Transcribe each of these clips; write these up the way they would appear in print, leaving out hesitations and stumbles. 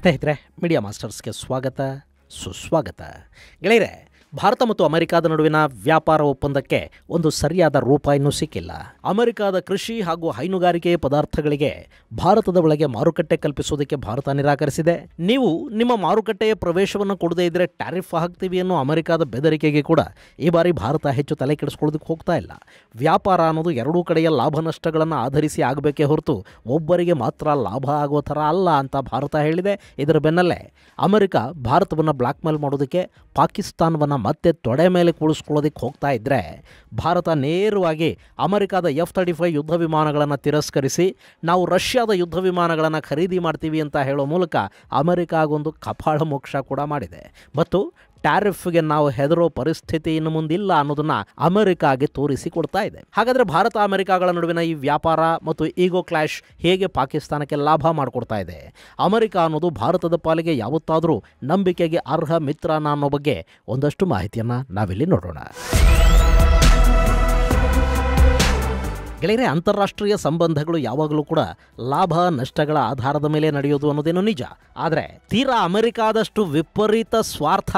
ಸ್ನೇಹಿತರೆ, ಮೀಡಿಯಾ ಮಾಸ್ಟರ್ಸ್ಗೆ ಸ್ವಾಗತ ಸುಸ್ವಾಗತ. ಗೆಳೆಯರೆ, ಭಾರತ ಮತ್ತು ಅಮೆರಿಕದ ನಡುವಿನ ವ್ಯಾಪಾರ ಒಪ್ಪಂದಕ್ಕೆ ಒಂದು ಸರಿಯಾದ ರೂಪ ಇನ್ನೂ ಸಿಕ್ಕಿಲ್ಲ. ಅಮೆರಿಕದ ಕೃಷಿ ಹಾಗೂ ಹೈನುಗಾರಿಕೆ ಪದಾರ್ಥಗಳಿಗೆ ಭಾರತದ ಒಳಗೆ ಮಾರುಕಟ್ಟೆ ಕಲ್ಪಿಸುವುದಕ್ಕೆ ಭಾರತ ನಿರಾಕರಿಸಿದೆ. ನೀವು ನಿಮ್ಮ ಮಾರುಕಟ್ಟೆಯ ಪ್ರವೇಶವನ್ನು ಕೊಡದೇ ಇದ್ದರೆ ಟ್ಯಾರಿಫ್ ಹಾಕ್ತೀವಿ ಅನ್ನೋ ಅಮೆರಿಕದ ಬೆದರಿಕೆಗೆ ಕೂಡ ಈ ಬಾರಿ ಭಾರತ ಹೆಚ್ಚು ತಲೆ ಕೆಡಿಸ್ಕೊಳ್ಳೋದಕ್ಕೆ ಹೋಗ್ತಾ ಇಲ್ಲ. ವ್ಯಾಪಾರ ಅನ್ನೋದು ಎರಡೂ ಕಡೆಯ ಲಾಭ ನಷ್ಟಗಳನ್ನು ಆಧರಿಸಿ ಆಗಬೇಕೇ ಹೊರತು ಒಬ್ಬರಿಗೆ ಮಾತ್ರ ಲಾಭ ಆಗೋ ಥರ ಅಲ್ಲ ಅಂತ ಭಾರತ ಹೇಳಿದೆ. ಇದರ ಬೆನ್ನಲ್ಲೇ ಅಮೆರಿಕ ಭಾರತವನ್ನು ಬ್ಲ್ಯಾಕ್ ಮೇಲ್ ಮಾಡೋದಕ್ಕೆ ಪಾಕಿಸ್ತಾನವನ್ನು ಮತ್ತೆ ತೊಡೆ ಮೇಲೆ ಕೂಡಿಸ್ಕೊಳ್ಳೋದಕ್ಕೆ ಹೋಗ್ತಾ ಇದ್ದರೆ ಭಾರತ ನೇರವಾಗಿ ಅಮೆರಿಕದ F-35 ಯುದ್ಧ ವಿಮಾನಗಳನ್ನು ತಿರಸ್ಕರಿಸಿ ನಾವು ರಷ್ಯಾದ ಯುದ್ಧ ವಿಮಾನಗಳನ್ನು ಖರೀದಿ ಮಾಡ್ತೀವಿ ಅಂತ ಹೇಳೋ ಮೂಲಕ ಅಮೆರಿಕಾಗೊಂದು ಕಪಾಳ ಮೋಕ್ಷ ಕೂಡ ಮಾಡಿದೆ. ಮತ್ತು ಟ್ಯಾರಿಫ್ಗೆ ನಾವು ಹೆದರೋ ಪರಿಸ್ಥಿತಿ ಇನ್ನು ಮುಂದಿಲ್ಲ ಅನ್ನೋದನ್ನು ಅಮೆರಿಕಾಗೆ ತೋರಿಸಿಕೊಡ್ತಾ ಇದೆ. ಹಾಗಾದರೆ ಭಾರತ ಅಮೆರಿಕಾಗಳ ನಡುವಿನ ಈ ವ್ಯಾಪಾರ ಮತ್ತು ಈಗೋ ಕ್ಲಾಶ್ ಹೇಗೆ ಪಾಕಿಸ್ತಾನಕ್ಕೆ ಲಾಭ ಮಾಡಿಕೊಡ್ತಾ ಇದೆ? ಅಮೆರಿಕ ಅನ್ನೋದು ಭಾರತದ ಪಾಲಿಗೆ ಯಾವತ್ತಾದರೂ ನಂಬಿಕೆಗೆ ಅರ್ಹ ಮಿತ್ರನ ಅನ್ನೋ ಬಗ್ಗೆ ಒಂದಷ್ಟು ಮಾಹಿತಿಯನ್ನು ನಾವಿಲ್ಲಿ ನೋಡೋಣ. ಗೆಳೆಯರೆ, ಅಂತಾರಾಷ್ಟ್ರೀಯ ಸಂಬಂಧಗಳು ಯಾವಾಗಲೂ ಕೂಡ ಲಾಭ ನಷ್ಟಗಳ ಆಧಾರದ ಮೇಲೆ ನಡೆಯೋದು ಅನ್ನೋದೇನೋ ನಿಜ. ಆದರೆ ತೀರಾ ಅಮೆರಿಕಾದಷ್ಟು ವಿಪರೀತ ಸ್ವಾರ್ಥ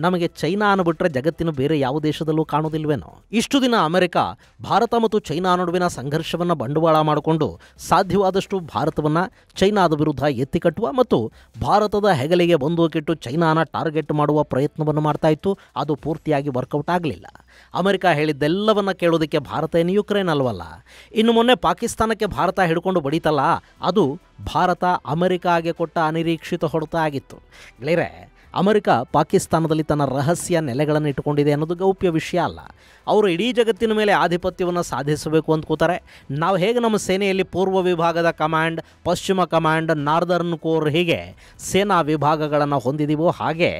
ನಮಗೆ ಚೈನಾ ಅನ್ನಬಿಟ್ರೆ ಜಗತ್ತಿನ ಬೇರೆ ಯಾವ ದೇಶದಲ್ಲೂ ಕಾಣೋದಿಲ್ವೇನೋ. ಇಷ್ಟು ದಿನ ಅಮೆರಿಕ ಭಾರತ ಮತ್ತು ಚೈನಾ ನಡುವಿನ ಸಂಘರ್ಷವನ್ನು ಬಂಡವಾಳ ಮಾಡಿಕೊಂಡು ಸಾಧ್ಯವಾದಷ್ಟು ಭಾರತವನ್ನು ಚೈನಾದ ವಿರುದ್ಧ ಎತ್ತಿಕಟ್ಟುವ ಮತ್ತು ಭಾರತದ ಹೆಗಲಿಗೆ ಬಂದೂಕಿಟ್ಟು ಚೈನಾನ ಟಾರ್ಗೆಟ್ ಮಾಡುವ ಪ್ರಯತ್ನವನ್ನು ಮಾಡ್ತಾ ಇತ್ತು. ಅದು ಪೂರ್ತಿಯಾಗಿ ವರ್ಕೌಟ್ ಆಗಲಿಲ್ಲ. ಅಮೆರಿಕ ಹೇಳಿದ್ದೆಲ್ಲವನ್ನ ಕೇಳೋದಕ್ಕೆ ಭಾರತ ಏನು ಯುಕ್ರೇನ್ ಅಲ್ವಲ್ಲ. ಇನ್ನು ಮೊನ್ನೆ ಪಾಕಿಸ್ತಾನಕ್ಕೆ ಭಾರತ ಹಿಡ್ಕೊಂಡು ಬಡೀತಲ್ಲ, ಅದು ಭಾರತ ಅಮೆರಿಕಾಗೆ ಕೊಟ್ಟ ಅನಿರೀಕ್ಷಿತ ಹೊಡೆತ ಆಗಿತ್ತು. ಗೆಳೆಯರೆ, ಅಮೆರಿಕ ಪಾಕಿಸ್ತಾನದಲ್ಲಿ ತನ್ನ ರಹಸ್ಯ ನೆಲೆಗಳನ್ನು ಇಟ್ಟುಕೊಂಡಿದೆ ಅನ್ನೋದು ಗೌಪ್ಯ ವಿಷಯ ಅಲ್ಲ. ಅವರು ಇಡೀ ಜಗತ್ತಿನ ಮೇಲೆ ಆಧಿಪತ್ಯವನ್ನು ಸಾಧಿಸಬೇಕು ಅಂದ್ಕೋತಾರೆ. ನಾವು ಹೇಗೆ ನಮ್ಮ ಸೇನೆಯಲ್ಲಿ ಪೂರ್ವ ವಿಭಾಗದ ಕಮಾಂಡ್, ಪಶ್ಚಿಮ ಕಮಾಂಡ್, ನಾರ್ದರ್ನ್ ಕೋರ್ ಹೀಗೆ ಸೇನಾ ವಿಭಾಗಗಳನ್ನು ಹೊಂದಿದೀವೋ ಹಾಗೆ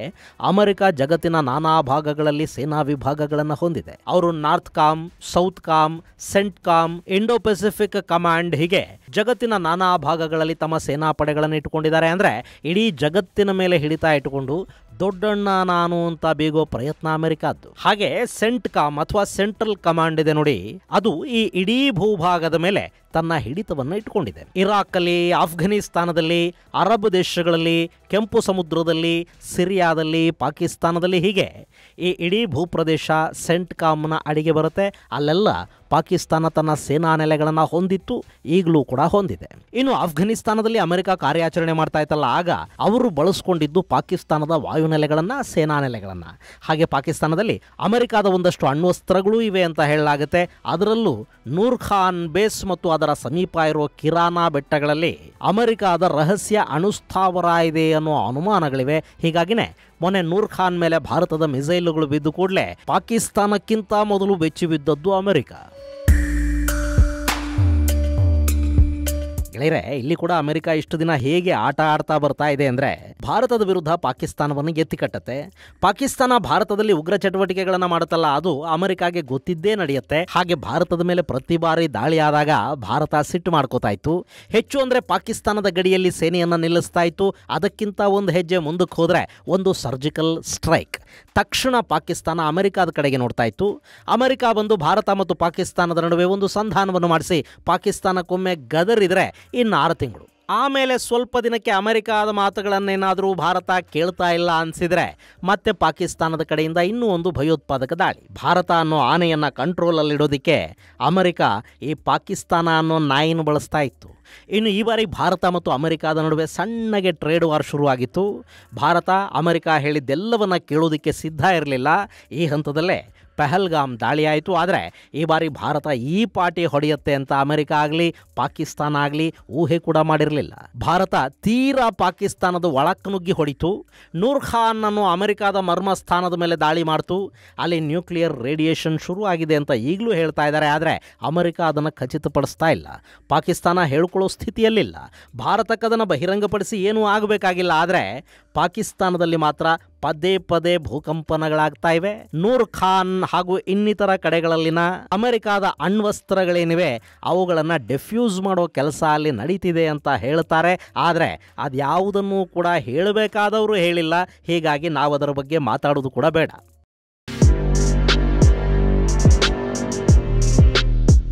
ಅಮೆರಿಕ ಜಗತ್ತಿನ ನಾನಾ ಭಾಗಗಳಲ್ಲಿ ಸೇನಾ ವಿಭಾಗಗಳನ್ನು ಹೊಂದಿದೆ. ಅವರು north com, south com, cent com, Indo Pacific command ಹೀಗೆ ಜಗತ್ತಿನ ನಾನಾ ಭಾಗಗಳಲ್ಲಿ ತಮ್ಮ ಸೇನಾ ಪಡೆಗಳನ್ನು ಇಟ್ಟುಕೊಂಡಿದ್ದಾರೆ. ಅಂದರೆ ಇಡೀ ಜಗತ್ತಿನ ಮೇಲೆ ಹಿಡಿತಾ ಇಟ್ಟುಕೊಂಡು ದೊಡ್ಡಣ್ಣ ನಾನು ಅಂತ ಬೇಗೋ ಪ್ರಯತ್ನ ಅಮೆರಿಕದ್ದು. ಹಾಗೆ ಸೆಂಟ್ ಕಾಮ್ ಅಥವಾ ಸೆಂಟ್ರಲ್ ಕಮಾಂಡ್ ಇದೆ ನೋಡಿ, ಅದು ಈ ಇಡೀ ಭೂಭಾಗದ ಮೇಲೆ ತನ್ನ ಹಿಡಿತವನ್ನು ಇಟ್ಟುಕೊಂಡಿದೆ. ಇರಾಕಲ್ಲಿ, ಆಫ್ಘನಿಸ್ತಾನದಲ್ಲಿ, ಅರಬ್ ದೇಶಗಳಲ್ಲಿ, ಕೆಂಪು ಸಮುದ್ರದಲ್ಲಿ, ಸಿರಿಯಾದಲ್ಲಿ, ಪಾಕಿಸ್ತಾನದಲ್ಲಿ ಹೀಗೆ ಈ ಇಡೀ ಭೂಪ್ರದೇಶ ಸೆಂಟ್ ಕಾಮ್ನ ಅಡಿಗೆ ಬರುತ್ತೆ. ಅಲ್ಲೆಲ್ಲ ಪಾಕಿಸ್ತಾನ ತನ್ನ ಸೇನಾ ನೆಲೆಗಳನ್ನು ಹೊಂದಿತ್ತು, ಈಗಲೂ ಕೂಡ ಹೊಂದಿದೆ. ಇನ್ನು ಆಫ್ಘನಿಸ್ತಾನದಲ್ಲಿ ಅಮೆರಿಕ ಕಾರ್ಯಾಚರಣೆ ಮಾಡ್ತಾ ಇತ್ತಲ್ಲ, ಆಗ ಅವರು ಬಳಸ್ಕೊಂಡಿದ್ದು ಪಾಕಿಸ್ತಾನದ ವಾಯುನೆಲೆಗಳನ್ನು, ಸೇನಾ ನೆಲೆಗಳನ್ನು. ಹಾಗೆ ಪಾಕಿಸ್ತಾನದಲ್ಲಿ ಅಮೆರಿಕದ ಒಂದಷ್ಟು ಅಣ್ವಸ್ತ್ರಗಳೂ ಇವೆ ಅಂತ ಹೇಳಲಾಗುತ್ತೆ. ಅದರಲ್ಲೂ ನೂರ್ ಖಾನ್ ಬೇಸ್ ಮತ್ತು ಅದರ ಸಮೀಪ ಇರುವ ಕಿರಾನಾ ಬೆಟ್ಟಗಳಲ್ಲಿ ಅಮೆರಿಕದ ರಹಸ್ಯ ಅಣುಸ್ಥಾವರ ಇದೆ ಅನ್ನೋ ಅನುಮಾನಗಳಿವೆ. ಹೀಗಾಗಿನೇ ಮೊನ್ನೆ ನೂರ್ ಖಾನ್ ಮೇಲೆ ಭಾರತದ ಮಿಸೈಲುಗಳು ಬಿದ್ದು ಕೂಡಲೇ ಪಾಕಿಸ್ತಾನಕ್ಕಿಂತ ಮೊದಲು ಬೆಚ್ಚಿ ಬಿದ್ದದ್ದು ಅಮೆರಿಕ. ಗೆಳೆಯರೆ, ಇಲ್ಲಿ ಕೂಡ ಅಮೆರಿಕ ಇಷ್ಟು ದಿನ ಹೇಗೆ ಆಟ ಆಡ್ತಾ ಬರ್ತಾ ಇದೆ ಅಂದರೆ ಭಾರತದ ವಿರುದ್ಧ ಪಾಕಿಸ್ತಾನವನ್ನು ಎತ್ತಿಕಟ್ಟತ್ತೆ. ಪಾಕಿಸ್ತಾನ ಭಾರತದಲ್ಲಿ ಉಗ್ರ ಚಟುವಟಿಕೆಗಳನ್ನು ಮಾಡುತ್ತಲ್ಲ, ಅದು ಅಮೆರಿಕಾಗೆ ಗೊತ್ತಿದ್ದೇ ನಡೆಯುತ್ತೆ. ಹಾಗೆ ಭಾರತದ ಮೇಲೆ ಪ್ರತಿ ಬಾರಿ ದಾಳಿ ಆದಾಗ ಭಾರತ ಸಿಟ್ಟು ಮಾಡ್ಕೋತಾ ಇತ್ತು. ಹೆಚ್ಚು ಅಂದರೆ ಪಾಕಿಸ್ತಾನದ ಗಡಿಯಲ್ಲಿ ಸೇನೆಯನ್ನು ನಿಲ್ಲಿಸ್ತಾ ಇತ್ತು. ಅದಕ್ಕಿಂತ ಒಂದು ಹೆಜ್ಜೆ ಮುಂದಕ್ಕೆ ಹೋದರೆ ಒಂದು ಸರ್ಜಿಕಲ್ ಸ್ಟ್ರೈಕ್. ತಕ್ಷಣ ಪಾಕಿಸ್ತಾನ ಅಮೆರಿಕದ ಕಡೆಗೆ ನೋಡ್ತಾ ಇತ್ತು. ಅಮೆರಿಕ ಬಂದು ಭಾರತ ಮತ್ತು ಪಾಕಿಸ್ತಾನದ ನಡುವೆ ಒಂದು ಸಂಧಾನವನ್ನು ಮಾಡಿಸಿ ಪಾಕಿಸ್ತಾನಕ್ಕೊಮ್ಮೆ ಗದರಿದ್ರೆ ಇನ್ನು 6 ತಿಂಗಳು ಆಮೇಲೆ ಸ್ವಲ್ಪ ದಿನಕ್ಕೆ ಅಮೆರಿಕದ ಮಾತುಗಳನ್ನೇನಾದರೂ ಭಾರತ ಕೇಳ್ತಾ ಇಲ್ಲ ಅನಿಸಿದರೆ ಮತ್ತೆ ಪಾಕಿಸ್ತಾನದ ಕಡೆಯಿಂದ ಇನ್ನೂ ಒಂದು ಭಯೋತ್ಪಾದಕ ದಾಳಿ. ಭಾರತ ಅನ್ನೋ ಆನೆಯನ್ನು ಕಂಟ್ರೋಲಲ್ಲಿಡೋದಕ್ಕೆ ಅಮೆರಿಕ ಈ ಪಾಕಿಸ್ತಾನ ಅನ್ನೋ ನಾಯಿನ ಬಳಸ್ತಾ ಇತ್ತು. ಇನ್ನು ಈ ಬಾರಿ ಭಾರತ ಮತ್ತು ಅಮೆರಿಕದ ನಡುವೆ ಸಣ್ಣಗೆ ಟ್ರೇಡ್ ವಾರ್ ಶುರುವಾಗಿತ್ತು. ಭಾರತ ಅಮೆರಿಕ ಹೇಳಿದ್ದೆಲ್ಲವನ್ನ ಕೇಳೋದಕ್ಕೆ ಸಿದ್ಧ ಇರಲಿಲ್ಲ. ಈ ಹಂತದಲ್ಲೇ ಪಹಲ್ಗಾಮ್ ದಾಳಿ ಆಯಿತು. ಆದರೆ ಈ ಬಾರಿ ಭಾರತ ಈ ಪಾಟಿ ಹೊಡೆಯುತ್ತೆ ಅಂತ ಅಮೆರಿಕ ಆಗಲಿ ಪಾಕಿಸ್ತಾನ ಆಗಲಿ ಊಹೆ ಕೂಡ ಮಾಡಿರಲಿಲ್ಲ. ಭಾರತ ತೀರಾ ಪಾಕಿಸ್ತಾನದ ಒಳಕ್ಕೆ ನುಗ್ಗಿ ಹೊಡಿತು. ನೂರ್ ಖಾನ್ ಅನ್ನು ಅಮೆರಿಕದ ಮರ್ಮಸ್ಥಾನದ ಮೇಲೆ ದಾಳಿ ಮಾಡ್ತು. ಅಲ್ಲಿ ನ್ಯೂಕ್ಲಿಯರ್ ರೇಡಿಯೇಷನ್ ಶುರು ಆಗಿದೆ ಅಂತ ಈಗಲೂ ಹೇಳ್ತಾ ಇದ್ದಾರೆ. ಆದರೆ ಅಮೆರಿಕ ಅದನ್ನು ಖಚಿತಪಡಿಸ್ತಾ ಇಲ್ಲ. ಪಾಕಿಸ್ತಾನ ಹೇಳ್ಕೊಳ್ಳೋ ಸ್ಥಿತಿಯಲ್ಲಿಲ್ಲ. ಭಾರತಕ್ಕೆ ಅದನ್ನು ಬಹಿರಂಗಪಡಿಸಿ ಏನೂ ಆಗಬೇಕಾಗಿಲ್ಲ. ಆದರೆ ಪಾಕಿಸ್ತಾನದಲ್ಲಿ ಮಾತ್ರ ಪದೇ ಪದೇ ಭೂಕಂಪನಗಳಾಗ್ತಾ ಇವೆ. ನೂರ್ ಖಾನ್ ಹಾಗೂ ಇನ್ನಿತರ ಕಡೆಗಳಲ್ಲಿನ ಅಮೆರಿಕದ ಅಣ್ವಸ್ತ್ರಗಳೇನಿವೆ ಅವುಗಳನ್ನು ಡೆಫ್ಯೂಸ್ ಮಾಡೋ ಕೆಲಸ ಅಲ್ಲಿ ನಡೀತಿದೆ ಅಂತ ಹೇಳ್ತಾರೆ. ಆದರೆ ಅದ್ಯಾವುದನ್ನು ಕೂಡ ಹೇಳಬೇಕಾದವರು ಹೇಳಿಲ್ಲ. ಹೀಗಾಗಿ ನಾವು ಅದರ ಬಗ್ಗೆ ಮಾತಾಡೋದು ಕೂಡ ಬೇಡ.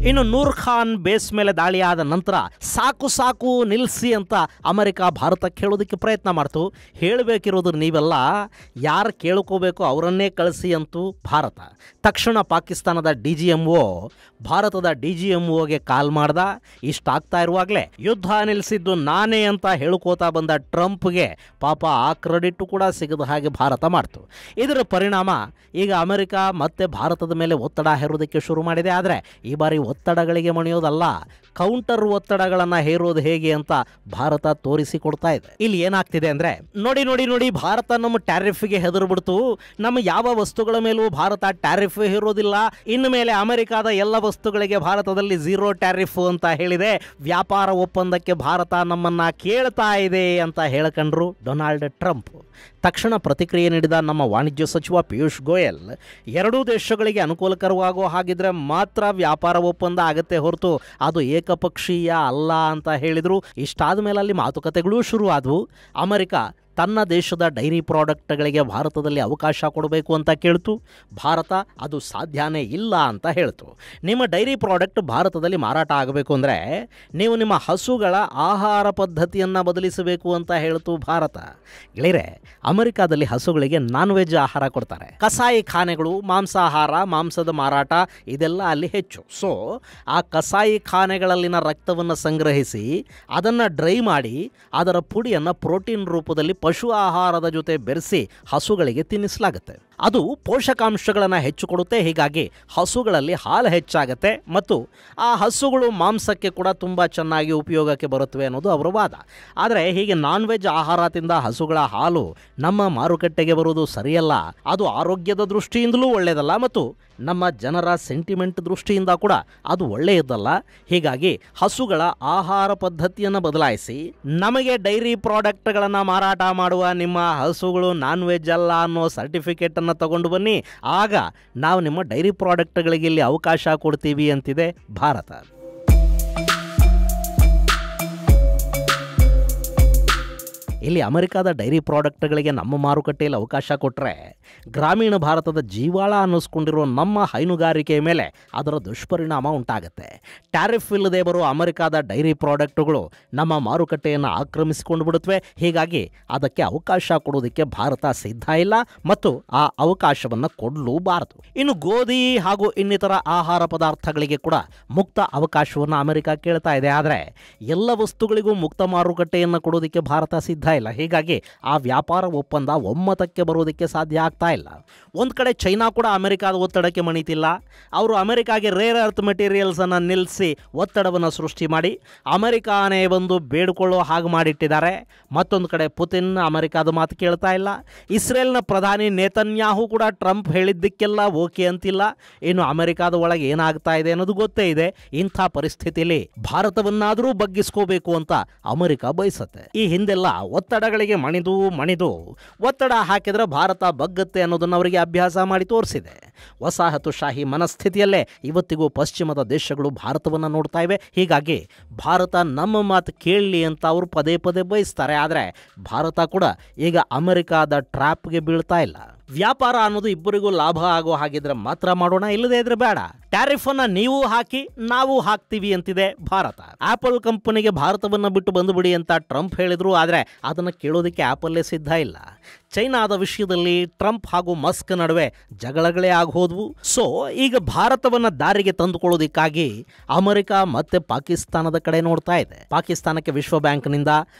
ಇನ್ನು ನೂರ್ ಖಾನ್ ಬೇಸ್ ಮೇಲೆ ದಾಳಿಯಾದ ನಂತರ ಸಾಕು ಸಾಕು ನಿಲ್ಲಿಸಿ ಅಂತ ಅಮೆರಿಕ ಭಾರತಕ್ಕೆ ಹೇಳೋದಕ್ಕೆ ಪ್ರಯತ್ನ ಮಾಡ್ತು. ಹೇಳಬೇಕಿರೋದು ನೀವೆಲ್ಲ, ಯಾರು ಕೇಳ್ಕೋಬೇಕು ಅವರನ್ನೇ ಕಳಿಸಿ ಅಂತೂ ಭಾರತ. ತಕ್ಷಣ ಪಾಕಿಸ್ತಾನದ DGMO ಭಾರತದ DGMOಗೆ ಕಾಲ್ ಮಾಡ್ದ. ಇಷ್ಟಾಗ್ತಾ ಇರುವಾಗಲೇ ಯುದ್ಧ ನಿಲ್ಲಿಸಿದ್ದು ನಾನೇ ಅಂತ ಹೇಳ್ಕೋತಾ ಬಂದ ಟ್ರಂಪ್ಗೆ ಪಾಪ ಆ ಕ್ರೆಡಿಟ್ ಕೂಡ ಸಿಗದ ಹಾಗೆ ಭಾರತ ಮಾಡ್ತು. ಇದರ ಪರಿಣಾಮ ಈಗ ಅಮೆರಿಕ ಮತ್ತೆ ಭಾರತದ ಮೇಲೆ ಒತ್ತಡ ಹೇರೋದಕ್ಕೆ ಶುರು ಮಾಡಿದೆ. ಆದರೆ ಈ ಬಾರಿ ಒತ್ತಡಗಳಿಗೆ ಮಣಿಯೋದಲ್ಲ, ಕೌಂಟರ್ ಒತ್ತಡಗಳನ್ನು ಹೇರೋದು ಹೇಗೆ ಅಂತ ಭಾರತ ತೋರಿಸಿಕೊಡ್ತಾ ಇದೆ. ಇಲ್ಲಿ ಏನಾಗ್ತಿದೆ ಅಂದ್ರೆ, ನೋಡಿ ಭಾರತ ನಮ್ಮ ಟ್ಯಾರಿಫ್ಗೆ ಹೆದರು ಬಿಡ್ತು. ನಮ್ಮ ಯಾವ ವಸ್ತುಗಳ ಮೇಲೂ ಭಾರತ ಟ್ಯಾರಿಫ್ ಹೇರೋದಿಲ್ಲ. ಇನ್ನು ಮೇಲೆ ಅಮೆರಿಕದ ಎಲ್ಲ ವಸ್ತುಗಳಿಗೆ ಭಾರತದಲ್ಲಿ 0 ಟ್ಯಾರಿಫ್ ಅಂತ ಹೇಳಿದೆ. ವ್ಯಾಪಾರ ಒಪ್ಪಂದಕ್ಕೆ ಭಾರತ ನಮ್ಮನ್ನ ಕೇಳ್ತಾ ಇದೆ ಅಂತ ಹೇಳ್ಕೊಂಡ್ರು ಡೊನಾಲ್ಡ್ ಟ್ರಂಪ್. ತಕ್ಷಣ ಪ್ರತಿಕ್ರಿಯೆ ನೀಡಿದ ನಮ್ಮ ವಾಣಿಜ್ಯ ಸಚಿವ ಪಿಯೂಷ್ ಗೋಯಲ್, ಎರಡೂ ದೇಶಗಳಿಗೆ ಅನುಕೂಲಕರವಾಗೋ ಹಾಗಿದ್ರೆ ಮಾತ್ರ ವ್ಯಾಪಾರ ಒಪ್ಪಂದ ಆಗತ್ತೆ ಹೊರತು ಅದು ಏಕಪಕ್ಷೀಯ ಅಲ್ಲ ಅಂತ ಹೇಳಿದರು. ಇಷ್ಟಾದ ಮೇಲೆ ಅಲ್ಲಿ ಮಾತುಕತೆಗಳೂ ಶುರು ಆದವು. ಅಮೆರಿಕ ತನ್ನ ದೇಶದ ಡೈರಿ ಪ್ರಾಡಕ್ಟ್ಗಳಿಗೆ ಭಾರತದಲ್ಲಿ ಅವಕಾಶ ಕೊಡಬೇಕು ಅಂತ ಕೇಳ್ತು. ಭಾರತ ಅದು ಸಾಧ್ಯನೇ ಇಲ್ಲ ಅಂತ ಹೇಳ್ತು. ನಿಮ್ಮ ಡೈರಿ ಪ್ರಾಡಕ್ಟ್ ಭಾರತದಲ್ಲಿ ಮಾರಾಟ ಆಗಬೇಕು ಅಂದರೆ ನೀವು ನಿಮ್ಮ ಹಸುಗಳ ಆಹಾರ ಪದ್ಧತಿಯನ್ನು ಬದಲಿಸಬೇಕು ಅಂತ ಹೇಳ್ತು ಭಾರತ. ಗೆಳೆಯರೆ, ಅಮೆರಿಕಾದಲ್ಲಿ ಹಸುಗಳಿಗೆ ನಾನ್ ವೆಜ್ ಆಹಾರ ಕೊಡ್ತಾರೆ. ಕಸಾಯಿ ಖಾನೆಗಳು, ಮಾಂಸಾಹಾರ, ಮಾಂಸದ ಮಾರಾಟ ಇದೆಲ್ಲ ಅಲ್ಲಿ ಹೆಚ್ಚು. ಸೊ ಆ ಕಸಾಯಿ ಖಾನೆಗಳಲ್ಲಿನ ರಕ್ತವನ್ನು ಸಂಗ್ರಹಿಸಿ ಅದನ್ನು ಡ್ರೈ ಮಾಡಿ ಅದರ ಪುಡಿಯನ್ನು ಪ್ರೋಟೀನ್ ರೂಪದಲ್ಲಿ ಪಶು ಆಹಾರದ ಜೊತೆ ಬೆರೆಸಿ ಹಸುಗಳಿಗೆ ತಿನ್ನಿಸಲಾಗುತ್ತೆ. ಅದು ಪೋಷಕಾಂಶಗಳನ್ನು ಹೆಚ್ಚು ಕೊಡುತ್ತೆ. ಹೀಗಾಗಿ ಹಸುಗಳಲ್ಲಿ ಹಾಲು ಹೆಚ್ಚಾಗುತ್ತೆ ಮತ್ತು ಆ ಹಸುಗಳು ಮಾಂಸಕ್ಕೆ ಕೂಡ ತುಂಬ ಚೆನ್ನಾಗಿ ಉಪಯೋಗಕ್ಕೆ ಬರುತ್ತವೆ ಅನ್ನೋದು ಅವರ ವಾದ. ಆದರೆ ಹೀಗೆ ನಾನ್ ವೆಜ್ ಆಹಾರ ತಿಂದ ಹಸುಗಳ ಹಾಲು ನಮ್ಮ ಮಾರುಕಟ್ಟೆಗೆ ಬರುವುದು ಸರಿಯಲ್ಲ. ಅದು ಆರೋಗ್ಯದ ದೃಷ್ಟಿಯಿಂದಲೂ ಒಳ್ಳೆಯದಲ್ಲ ಮತ್ತು ನಮ್ಮ ಜನರ ಸೆಂಟಿಮೆಂಟ್ ದೃಷ್ಟಿಯಿಂದ ಕೂಡ ಅದು ಒಳ್ಳೆಯದಲ್ಲ. ಹೀಗಾಗಿ ಹಸುಗಳ ಆಹಾರ ಪದ್ಧತಿಯನ್ನು ಬದಲಾಯಿಸಿ ನಮಗೆ ಡೈರಿ ಪ್ರಾಡಕ್ಟ್ಗಳನ್ನು ಮಾರಾಟ ಮಾಡುವ ನಿಮ್ಮ ಹಸುಗಳು ನಾನ್ ವೆಜ್ ಅಲ್ಲ ಅನ್ನೋ ಸರ್ಟಿಫಿಕೇಟನ್ನು ತಗೊಂಡು ಬನ್ನಿ. ಆಗ ನಾವು ನಿಮ್ಮ ಡೈರಿ ಪ್ರಾಡಕ್ಟ್ಗಳಿಗೆ ಇಲ್ಲಿ ಅವಕಾಶ ಕೊಡ್ತೀವಿ ಅಂತಿದೆ ಭಾರತ. ಇಲ್ಲಿ ಅಮೆರಿಕದ ಡೈರಿ ಪ್ರಾಡಕ್ಟ್ಗಳಿಗೆ ನಮ್ಮ ಮಾರುಕಟ್ಟೆಯಲ್ಲಿ ಅವಕಾಶ ಕೊಟ್ಟರೆ ಗ್ರಾಮೀಣ ಭಾರತದ ಜೀವಾಳ ಅನ್ನಿಸ್ಕೊಂಡಿರೋ ನಮ್ಮ ಹೈನುಗಾರಿಕೆ ಮೇಲೆ ಅದರ ದುಷ್ಪರಿಣಾಮ ಉಂಟಾಗುತ್ತೆ. ಟ್ಯಾರಿಫ್ ಇಲ್ಲದೆ ಬರೋ ಅಮೆರಿಕದ ಡೈರಿ ಪ್ರಾಡಕ್ಟ್ಗಳು ನಮ್ಮ ಮಾರುಕಟ್ಟೆಯನ್ನು ಆಕ್ರಮಿಸಿಕೊಂಡು ಬಿಡುತ್ತವೆ. ಹೀಗಾಗಿ ಅದಕ್ಕೆ ಅವಕಾಶ ಕೊಡೋದಕ್ಕೆ ಭಾರತ ಸಿದ್ಧ ಇಲ್ಲ ಮತ್ತು ಆ ಅವಕಾಶವನ್ನು ಕೊಡಲೂಬಾರದು. ಇನ್ನು ಗೋಧಿ ಹಾಗೂ ಇನ್ನಿತರ ಆಹಾರ ಪದಾರ್ಥಗಳಿಗೆ ಕೂಡ ಮುಕ್ತ ಅವಕಾಶವನ್ನು ಅಮೆರಿಕ ಕೇಳ್ತಾ ಇದೆ. ಆದರೆ ಎಲ್ಲ ವಸ್ತುಗಳಿಗೂ ಮುಕ್ತ ಮಾರುಕಟ್ಟೆಯನ್ನು ಕೊಡೋದಕ್ಕೆ ಭಾರತ ಸಿದ್ಧ ಇಲ್ಲ. ಹೀಗಾಗಿ ಆ ವ್ಯಾಪಾರ ಒಪ್ಪಂದ ಒಮ್ಮತಕ್ಕೆ ಬರೋದಕ್ಕೆ ಸಾಧ್ಯ ಆಗ್ತಾ ಇಲ್ಲ. ಒಂದು ಕಡೆ ಚೈನಾ ಕೂಡ ಅಮೆರಿಕದ ಒತ್ತಡಕ್ಕೆ ಮಣಿತಿಲ್ಲ. ಅವರು ಅಮೆರಿಕಾಗೆ ರೇರ್ ಅರ್ತ್ ಮೆಟೀರಿಯಲ್ಸನ್ನು ನಿಲ್ಲಿಸಿ ಒತ್ತಡವನ್ನು ಸೃಷ್ಟಿ ಮಾಡಿ ಅಮೆರಿಕಾನೇ ಬಂದು ಬೇಡಿಕೊಳ್ಳೋ ಹಾಗೆ ಮಾಡಿಟ್ಟಿದ್ದಾರೆ. ಮತ್ತೊಂದು ಕಡೆ ಪುತಿನ್ ಅಮೆರಿಕದ ಮಾತು ಕೇಳ್ತಾ ಇಲ್ಲ. ಇಸ್ರೇಲ್ನ ಪ್ರಧಾನಿ ನೇತನ್ಯಾಹು ಕೂಡ ಟ್ರಂಪ್ ಹೇಳಿದ್ದಕ್ಕೆಲ್ಲ ಓಕೆ ಅಂತಿಲ್ಲ. ಇನ್ನು ಅಮೆರಿಕದ ಒಳಗೆ ಏನಾಗ್ತಾ ಇದೆ ಅನ್ನೋದು ಗೊತ್ತೇ ಇದೆ. ಇಂಥ ಪರಿಸ್ಥಿತಿಯಲ್ಲಿ ಭಾರತವನ್ನಾದರೂ ಬಗ್ಗಿಸ್ಕೋಬೇಕು ಅಂತ ಅಮೆರಿಕ ಬಯಸುತ್ತೆ. ಈ ಹಿಂದೆಲ್ಲ ಒತ್ತಡಗಳಿಗೆ ಮಣಿದು ಒತ್ತಡ ಹಾಕಿದ್ರೆ ಭಾರತ ಬಗ್ಗತ್ತೆ ಅನ್ನೋದನ್ನು ಅವರಿಗೆ ಅಭ್ಯಾಸ ಮಾಡಿ ತೋರಿಸಿದೆ. ವಸಾಹತುಶಾಹಿ ಮನಸ್ಥಿತಿಯಲ್ಲೇ ಇವತ್ತಿಗೂ ಪಶ್ಚಿಮದ ದೇಶಗಳು ಭಾರತವನ್ನು ನೋಡ್ತಾ ಇವೆ. ಹೀಗಾಗಿ ಭಾರತ ನಮ್ಮ ಮಾತು ಕೇಳಲಿ ಅಂತ ಅವರು ಪದೇ ಪದೇ ಬಯಸ್ತಾರೆ. ಆದರೆ ಭಾರತ ಕೂಡ ಈಗ ಅಮೆರಿಕದ ಟ್ರ್ಯಾಪ್ಗೆ ಬೀಳ್ತಾ ಇಲ್ಲ. ವ್ಯಾಪಾರ ಅನ್ನೋದು ಇಬ್ಬರಿಗೂ ಲಾಭ ಆಗೋ ಹಾಗಿದ್ರೆ ಮಾತ್ರ ಮಾಡೋಣ, ಇಲ್ಲದೇ ಇದ್ರೆ ಬೇಡ. ಟ್ಯಾರಿಫ್ ಅನ್ನ ನೀವು ಹಾಕಿ ನಾವು ಹಾಕ್ತೀವಿ ಅಂತಿದೆ ಭಾರತ. ಆಪಲ್ ಕಂಪನಿಗೆ ಭಾರತವನ್ನು ಬಿಟ್ಟು ಬಂದುಬಿಡಿ ಅಂತ ಟ್ರಂಪ್ ಹೇಳಿದ್ರು. ಆದರೆ ಅದನ್ನು ಕೇಳೋದಕ್ಕೆ ಆಪಲ್ಲೇ ಸಿದ್ಧ ಇಲ್ಲ. ಚೈನಾದ ವಿಷಯದಲ್ಲಿ ಟ್ರಂಪ್ ಹಾಗೂ ಮಸ್ಕ್ ನಡುವೆ ಜಗಳಗಳೇ ಆಗೋದ್ವು. ಸೊ ಈಗ ಭಾರತವನ್ನು ದಾರಿಗೆ ತಂದುಕೊಳ್ಳೋದಕ್ಕಾಗಿ ಅಮೆರಿಕ ಮತ್ತೆ ಪಾಕಿಸ್ತಾನದ ಕಡೆ ನೋಡ್ತಾ ಇದೆ. ಪಾಕಿಸ್ತಾನಕ್ಕೆ ವಿಶ್ವ ಬ್ಯಾಂಕ್ನಿಂದ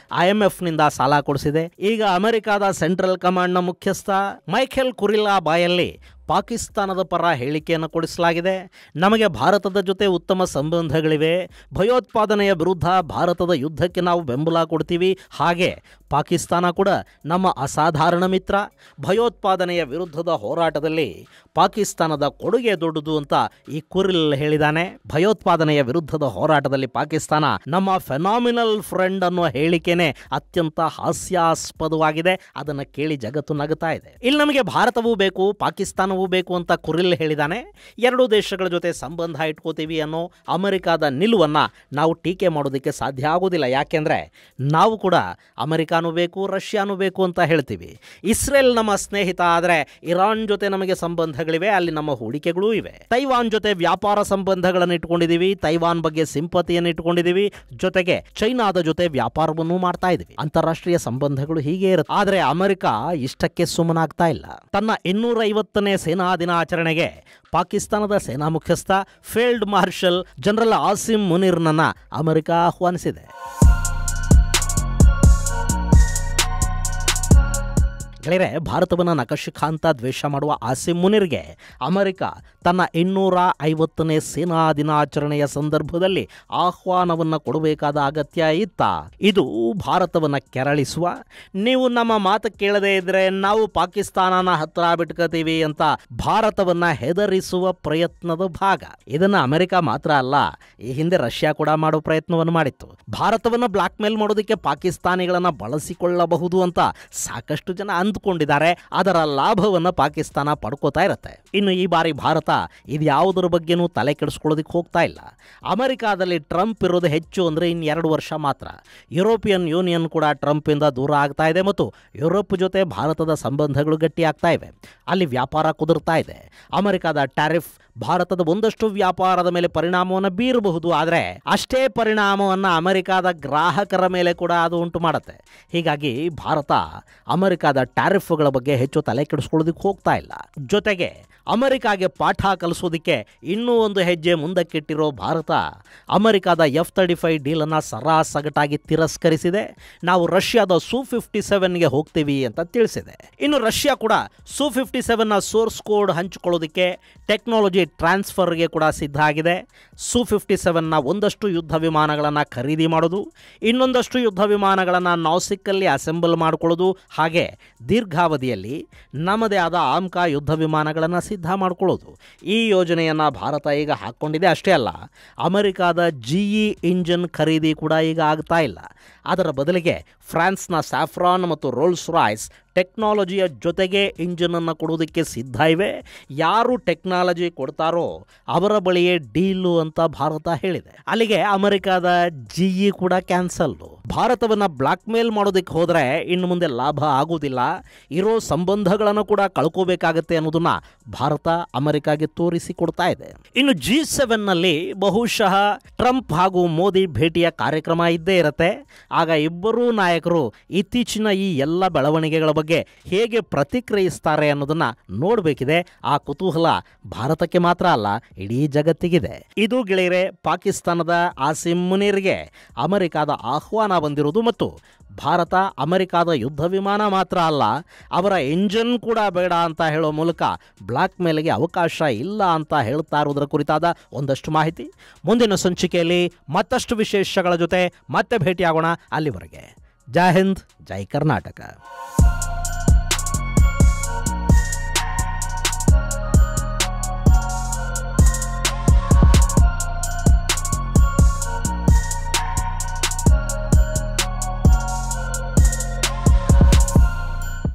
IMFನಿಂದ ಸಾಲ ಕೊಡಿಸಿದೆ. ಈಗ ಅಮೆರಿಕದ ಸೆಂಟ್ರಲ್ ಕಮಾಂಡ್ನ ಮುಖ್ಯಸ್ಥ ಮೈಖೆಲ್ ಕುರಿಲ್ಲಾ ಬಾಯಲ್ಲಿ ಪಾಕಿಸ್ತಾನದ ಪರ ಹೇಳಿಕೆಯನ್ನು ಕೊಡಿಸಲಾಗಿದೆ. ನಮಗೆ ಭಾರತದ ಜೊತೆ ಉತ್ತಮ ಸಂಬಂಧಗಳಿವೆ. ಭಯೋತ್ಪಾದನೆಯ ವಿರುದ್ಧ ಭಾರತದ ಯುದ್ಧಕ್ಕೆ ನಾವು ಬೆಂಬಲ ಕೊಡ್ತೀವಿ. ಹಾಗೆ ಪಾಕಿಸ್ತಾನ ಕೂಡ ನಮ್ಮ ಅಸಾಧಾರಣ ಮಿತ್ರ. ಭಯೋತ್ಪಾದನೆಯ ವಿರುದ್ಧದ ಹೋರಾಟದಲ್ಲಿ ಪಾಕಿಸ್ತಾನದ ಕೊಡುಗೆ ದೊಡ್ಡದು ಅಂತ ಈ ಕುರಿಲ್ ಹೇಳಿದಾನೆ. ಭಯೋತ್ಪಾದನೆಯ ವಿರುದ್ಧದ ಹೋರಾಟದಲ್ಲಿ ಪಾಕಿಸ್ತಾನ ನಮ್ಮ ಫೆನಾಮಿನಲ್ ಫ್ರೆಂಡ್ ಅನ್ನೋ ಹೇಳಿಕೆನೇ ಅತ್ಯಂತ ಹಾಸ್ಯಾಸ್ಪದವಾಗಿದೆ. ಅದನ್ನು ಕೇಳಿ ಜಗತ್ತು ನಗುತ್ತಾ ಇದೆ. ಇಲ್ಲಿ ನಮಗೆ ಭಾರತವೂ ಬೇಕು, ಪಾಕಿಸ್ತಾನ ಪಾಕಿಸ್ತಾನವೂ ಬೇಕು ಅಂತ ಕುರಿಲ್ ಹೇಳಿದಾನೆ. ಎರಡೂ ದೇಶಗಳ ಜೊತೆ ಸಂಬಂಧ ಇಟ್ಕೋತೀವಿ ಅನ್ನೋ ಅಮೆರಿಕಾದ ನಿಲುವನ್ನು ನಾವು ಟೀಕೆ ಮಾಡೋದಕ್ಕೆ ಸಾಧ್ಯ ಆಗೋದಿಲ್ಲ. ಯಾಕೆಂದರೆ ನಾವು ಕೂಡ ಅಮೆರಿಕಾನೂ ಬೇಕು, ರಷ್ಯಾನೂ ಬೇಕು ಅಂತ ಹೇಳ್ತೀವಿ. ಇಸ್ರೇಲ್ ನಮ್ಮ ಸ್ನೇಹಿತ, ಆದರೆ ಇರಾನ್ ಜೊತೆ ನಮಗೆ ಸಂಬಂಧಗಳಿವೆ, ಅಲ್ಲಿ ನಮ್ಮ ಹೂಡಿಕೆಗಳೂ ಇವೆ. ತೈವಾನ್ ಜೊತೆ ವ್ಯಾಪಾರ ಸಂಬಂಧಗಳನ್ನು ಇಟ್ಕೊಂಡಿದ್ದೀವಿ, ತೈವಾನ್ ಬಗ್ಗೆ ಸಿಂಪತಿಯನ್ನು ಇಟ್ಕೊಂಡಿದ್ದೀವಿ, ಜೊತೆಗೆ ಚೈನಾದ ಜೊತೆ ವ್ಯಾಪಾರವನ್ನು ಮಾಡ್ತಾ ಇದ್ದೀವಿ. ಅಂತಾರಾಷ್ಟ್ರೀಯ ಸಂಬಂಧಗಳು ಹೀಗೆ ಇರುತ್ತೆ. ಆದರೆ ಅಮೆರಿಕ ಇಷ್ಟಕ್ಕೆ ಸುಮ್ಮನಾಗ್ತಾ ಇಲ್ಲ. ತನ್ನ 250ನೇ ಸೇನಾ ದಿನಾಚರಣೆಗೆ ಪಾಕಿಸ್ತಾನದ ಸೇನಾ ಮುಖ್ಯಸ್ಥ ಫೀಲ್ಡ್ ಮಾರ್ಷಲ್ ಜನರಲ್ ಆಸಿಮ್ ಮುನೀರ್ನನ್ನ ಅಮೆರಿಕ ಆಹ್ವಾನಿಸಿದೆ. ಗೆಳೆಯರೆ, ಭಾರತವನ್ನು ನಖಶಿಖಾಂತ ದ್ವೇಷ ಮಾಡುವ ಆಸಿಮ್ ಮುನೀರ್ಗೆ ಅಮೆರಿಕ ತನ್ನ 250ನೇ ಸೇನಾ ದಿನಾಚರಣೆಯ ಸಂದರ್ಭದಲ್ಲಿ ಆಹ್ವಾನವನ್ನು ಕೊಡಬೇಕಾದ ಅಗತ್ಯ ಇತ್ತ? ಇದು ಭಾರತವನ್ನು ಕೆರಳಿಸುವ, ನೀವು ನಮ್ಮ ಮಾತು ಕೇಳದೇ ಇದ್ರೆ ನಾವು ಪಾಕಿಸ್ತಾನನ ಹತ್ರ ಬಿಟ್ಕೋತೀವಿ ಅಂತ ಭಾರತವನ್ನು ಹೆದರಿಸುವ ಪ್ರಯತ್ನದ ಭಾಗ. ಇದನ್ನು ಅಮೆರಿಕ ಮಾತ್ರ ಅಲ್ಲ, ಈ ಹಿಂದೆ ರಷ್ಯಾ ಕೂಡ ಮಾಡೋ ಪ್ರಯತ್ನವನ್ನು ಮಾಡಿತ್ತು. ಭಾರತವನ್ನು ಬ್ಲಾಕ್ ಮೇಲ್ ಮಾಡೋದಕ್ಕೆ ಪಾಕಿಸ್ತಾನಿಗಳನ್ನು ಬಳಸಿಕೊಳ್ಳಬಹುದು ಅಂತ ಸಾಕಷ್ಟು ಜನ ಅಂದುಕೊಂಡಿದ್ದಾರೆ. ಅದರ ಲಾಭವನ್ನು ಪಾಕಿಸ್ತಾನ ಪಡ್ಕೋತಾ ಇರುತ್ತೆ. ಇನ್ನು ಈ ಬಾರಿ ಭಾರತ ಇದ್ಯಾವುದರ ಬಗ್ಗೆನೂ ತಲೆ ಕೆಡಿಸ್ಕೊಳ್ಳೋದಕ್ಕೆ ಹೋಗ್ತಾ ಇಲ್ಲ. ಅಮೆರಿಕಾದಲ್ಲಿ ಟ್ರಂಪ್ ಇರೋದು ಹೆಚ್ಚು ಅಂದರೆ ಇನ್ನು 2 ವರ್ಷ ಮಾತ್ರ. ಯುರೋಪಿಯನ್ ಯೂನಿಯನ್ ಕೂಡ ಟ್ರಂಪಿಂದ ದೂರ ಆಗ್ತಾ ಇದೆ ಮತ್ತು ಯುರೋಪ್ ಜೊತೆ ಭಾರತದ ಸಂಬಂಧಗಳು ಗಟ್ಟಿಯಾಗ್ತಾ ಇವೆ. ಅಲ್ಲಿ ವ್ಯಾಪಾರ ಕುದುರ್ತಾ ಇದೆ. ಅಮೆರಿಕಾದ ಟ್ಯಾರಿಫ್ ಭಾರತದ ಒಂದಷ್ಟು ವ್ಯಾಪಾರದ ಮೇಲೆ ಪರಿಣಾಮವನ್ನು ಬೀರಬಹುದು, ಆದರೆ ಅಷ್ಟೇ ಪರಿಣಾಮವನ್ನು ಅಮೆರಿಕಾದ ಗ್ರಾಹಕರ ಮೇಲೆ ಕೂಡ ಅದು ಉಂಟು ಮಾಡುತ್ತೆ. ಹೀಗಾಗಿ ಭಾರತ ಅಮೆರಿಕಾದ ಟ್ಯಾರಿಫ್ಗಳ ಬಗ್ಗೆ ಹೆಚ್ಚು ತಲೆ ಕೆಡಿಸ್ಕೊಳ್ಳೋದಕ್ಕೆ ಹೋಗ್ತಾ ಇಲ್ಲ. ಜೊತೆಗೆ ಅಮೆರಿಕಾಗೆ ಪಾಠ ಕಲಿಸೋದಕ್ಕೆ ಇನ್ನೂ ಒಂದು ಹೆಜ್ಜೆ ಮುಂದಕ್ಕಿಟ್ಟಿರೋ ಭಾರತ ಅಮೆರಿಕಾದ F-35 ಡೀಲನ್ನು ಸರಾಸಗಟಾಗಿ ತಿರಸ್ಕರಿಸಿದೆ. ನಾವು ರಷ್ಯಾದ Su-57ಗೆ ಹೋಗ್ತೀವಿ ಅಂತ ತಿಳಿಸಿದೆ. ಇನ್ನು ರಷ್ಯಾ ಕೂಡ Su-57ನ ಸೋರ್ಸ್ ಕೋಡ್ ಹಂಚಿಕೊಳ್ಳೋದಕ್ಕೆ ಟೆಕ್ನಾಲಜಿ ಟ್ರಾನ್ಸ್ಫರ್ಗೆ ಕೂಡ ಸಿದ್ಧ ಆಗಿದೆ. Su-57ನ ಒಂದಷ್ಟು ಯುದ್ಧ ವಿಮಾನಗಳನ್ನು ಖರೀದಿ ಮಾಡೋದು, ಇನ್ನೊಂದಷ್ಟು ಯುದ್ಧ ವಿಮಾನಗಳನ್ನು ನಾಸಿಕ್ಕಲ್ಲಿ ಅಸೆಂಬಲ್ ಮಾಡಿಕೊಳ್ಳೋದು, ಹಾಗೆ ದೀರ್ಘಾವಧಿಯಲ್ಲಿ ನಮ್ಮದೇ ಆದ ಆಮ್ಕ ಯುದ್ಧ ವಿಮಾನಗಳನ್ನು ಸಿದ್ಧ ಮಾಡಿಕೊಳ್ಳೋದು. ಈ ಯೋಜನೆಯನ್ನು ಭಾರತ ಈಗ ಹಾಕ್ಕೊಂಡಿದೆ. ಅಷ್ಟೇ ಅಲ್ಲ, ಅಮೆರಿಕಾದ GE ಇಂಜಿನ್ ಖರೀದಿ ಕೂಡ ಈಗ ಆಗ್ತಾ ಇಲ್ಲ. ಅದರ ಬದಲಿಗೆ ಫ್ರಾನ್ಸ್ನ ಸ್ಯಾಫ್ರಾನ್ ಮತ್ತು ರೋಲ್ಸ್ ರಾಯ್ಸ್ ಟೆಕ್ನಾಲಜಿಯ ಜೊತೆಗೆ ಇಂಜಿನನ್ನು ಕೊಡೋದಕ್ಕೆ ಸಿದ್ಧ ಇವೆ. ಯಾರು ಟೆಕ್ನಾಲಜಿ ಕೊಡ್ತಾರೋ ಅವರ ಬಳಿಯೇ ಡೀಲು ಅಂತ ಭಾರತ ಹೇಳಿದೆ. ಅಲ್ಲಿಗೆ ಅಮೆರಿಕಾದ GE ಕೂಡ ಕ್ಯಾನ್ಸಲ್ಲು. ಭಾರತವನ್ನು ಬ್ಲಾಕ್ ಮೇಲ್ ಮಾಡೋದಕ್ಕೆ ಹೋದರೆ ಇನ್ನು ಮುಂದೆ ಲಾಭ ಆಗೋದಿಲ್ಲ, ಇರೋ ಸಂಬಂಧಗಳನ್ನು ಕೂಡ ಕಳ್ಕೋಬೇಕಾಗತ್ತೆ ಅನ್ನೋದನ್ನ ಭಾರತ ಅಮೆರಿಕಾಗೆ ತೋರಿಸಿಕೊಡ್ತಾ ಇದೆ. ಇನ್ನು G7ನಲ್ಲಿ ಬಹುಶಃ ಟ್ರಂಪ್ ಹಾಗೂ ಮೋದಿ ಭೇಟಿಯ ಕಾರ್ಯಕ್ರಮ ಇದ್ದೇ ಇರುತ್ತೆ. ಆಗ ಇಬ್ಬರೂ ನಾಯಕರು ಇತ್ತೀಚಿನ ಈ ಎಲ್ಲ ಬೆಳವಣಿಗೆಗಳ ಬಗ್ಗೆ ಹೇಗೆ ಪ್ರತಿಕ್ರಿಯಿಸ್ತಾರೆ ಅನ್ನೋದನ್ನ ನೋಡಬೇಕಿದೆ. ಆ ಕುತೂಹಲ ಭಾರತಕ್ಕೆ ಮಾತ್ರ ಅಲ್ಲ, ಇಡೀ ಜಗತ್ತಿಗಿದೆ. ಇದು ಗೆಳೆಯರೆ, ಪಾಕಿಸ್ತಾನದ ಆಸಿಮ್ ಮುನೀರ್ಗೆ ಅಮೆರಿಕಾದ ಆಹ್ವಾನ ಬಂದಿರುವುದು ಮತ್ತು ಭಾರತ ಅಮೆರಿಕಾದ ಯುದ್ಧ ವಿಮಾನ ಮಾತ್ರ ಅಲ್ಲ, ಅವರ ಇಂಜಿನ್ ಕೂಡ ಬೇಡ ಅಂತ ಹೇಳೋ ಮೂಲಕ ಬ್ಲಾಕ್ ಮೇಲ್ಗೆ ಅವಕಾಶ ಇಲ್ಲ ಅಂತ ಹೇಳ್ತಾ ಇರೋದರ ಕುರಿತಾದ ಒಂದಷ್ಟು ಮಾಹಿತಿ. ಮುಂದಿನ ಸಂಚಿಕೆಯಲ್ಲಿ ಮತ್ತಷ್ಟು ವಿಶೇಷಗಳ ಜೊತೆ ಮತ್ತೆ ಭೇಟಿಯಾಗೋಣ. ಅಲ್ಲಿವರೆಗೆ ಜೈ ಹಿಂದ್, ಜೈ ಕರ್ನಾಟಕ.